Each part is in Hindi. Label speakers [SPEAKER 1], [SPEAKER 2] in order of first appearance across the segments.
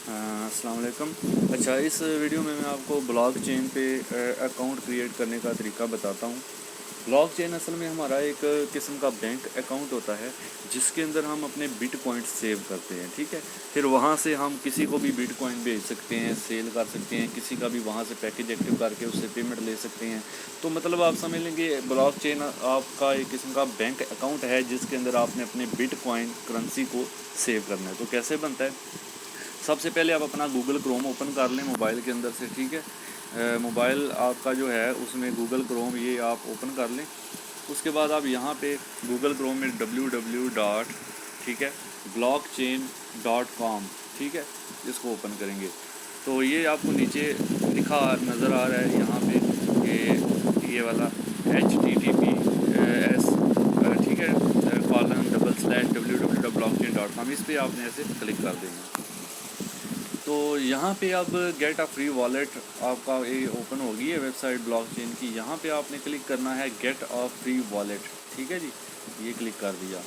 [SPEAKER 1] अस्सलाम वालेकुम। अच्छा, इस वीडियो में मैं आपको ब्लॉकचेन पे अकाउंट क्रिएट करने का तरीका बताता हूँ। ब्लॉकचेन असल में हमारा एक किस्म का बैंक अकाउंट होता है जिसके अंदर हम अपने बिटकॉइंस सेव करते हैं, ठीक है। फिर वहाँ से हम किसी को भी बिटकॉइन भेज सकते हैं, सेल कर सकते हैं, किसी का भी वहाँ से पैकेज एक्टिव करके उससे पेमेंट ले सकते हैं। तो मतलब आप समझ लेंगे ब्लॉकचेन आपका एक किस्म का बैंक अकाउंट है जिसके अंदर आपने अपने बिटकॉइन करेंसी को सेव करना है। तो कैसे बनता है? सबसे पहले आप अपना गूगल क्रोम ओपन कर लें मोबाइल के अंदर से, ठीक है। मोबाइल आपका जो है उसमें गूगल क्रोम ये आप ओपन कर लें। उसके बाद आप यहाँ पे गूगल क्रोम में www. ठीक है, blockchain.com, ठीक है, इसको ओपन करेंगे तो ये आपको नीचे लिखा नज़र आ रहा है यहाँ पे ये वाला HTTPS, ठीक है, :/www.blockchain.com, इस पर आपने ऐसे क्लिक कर देना। तो यहाँ पे अब गेट अ फ्री वॉलेट आपका ये ओपन होगी है वेबसाइट ब्लॉकचेन की। यहाँ पे आपने क्लिक करना है गेट अ फ्री वॉलेट, ठीक है जी, ये क्लिक कर दिया।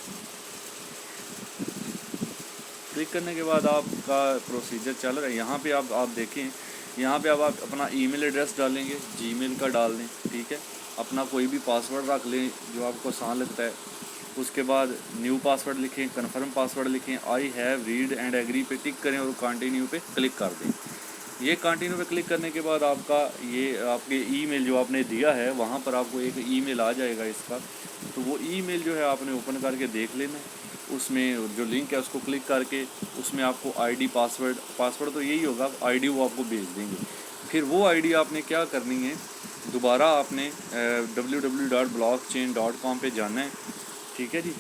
[SPEAKER 1] क्लिक करने के बाद आपका प्रोसीजर चल रहा है। यहाँ पे आप देखें, यहाँ पे अब आप अपना ईमेल एड्रेस डालेंगे, जीमेल का डाल दें, ठीक है। अपना कोई भी पासवर्ड रख लें जो आपको आसान लगता है। उसके बाद न्यू पासवर्ड लिखें, कन्फर्म पासवर्ड लिखें, I have read and agree पे टिक करें और कंटिन्यू पे क्लिक कर दें। ये कंटिन्यू पे क्लिक करने के बाद आपका ये आपके ईमेल जो आपने दिया है वहाँ पर आपको एक ईमेल आ जाएगा इसका। तो वो ईमेल जो है आपने ओपन करके देख लेना है। उसमें जो लिंक है उसको क्लिक करके उसमें आपको आईडी पासवर्ड तो यही होगा, आईडी वो आपको भेज देंगे। फिर वो आईडी आपने क्या करनी है, दोबारा आपने www.blockchain.com पे जाना है, ठीक है जी।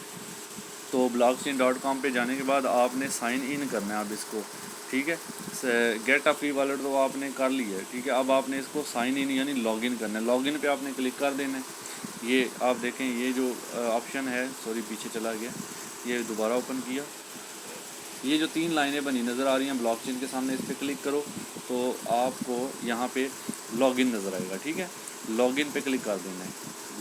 [SPEAKER 1] तो blockchain.com पे जाने के बाद आपने साइन इन करना है अब इसको, ठीक है। गेट अ फ्री वॉलेट तो आपने कर लिया है, ठीक है। अब आपने इसको साइन इन यानी लॉगिन करना है। लॉगिन पे आपने क्लिक कर देना है। ये आप देखें ये जो ऑप्शन है, सॉरी पीछे चला गया, ये दोबारा ओपन किया। ये जो 3 लाइनें बनी नज़र आ रही हैं ब्लॉकचेन के सामने, इस पर क्लिक करो तो आपको यहाँ पे लॉगिन नज़र आएगा, ठीक है। लॉगिन पे क्लिक कर देना है।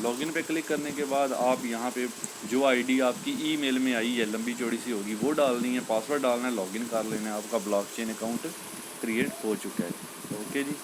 [SPEAKER 1] लॉगिन पे क्लिक करने के बाद आप यहाँ पे जो आईडी आपकी ईमेल में आई है लंबी चौड़ी सी होगी वो डालनी है, पासवर्ड डालना है, लॉगिन कर लेना है। आपका ब्लॉकचेन अकाउंट क्रिएट हो चुका है। ओके जी।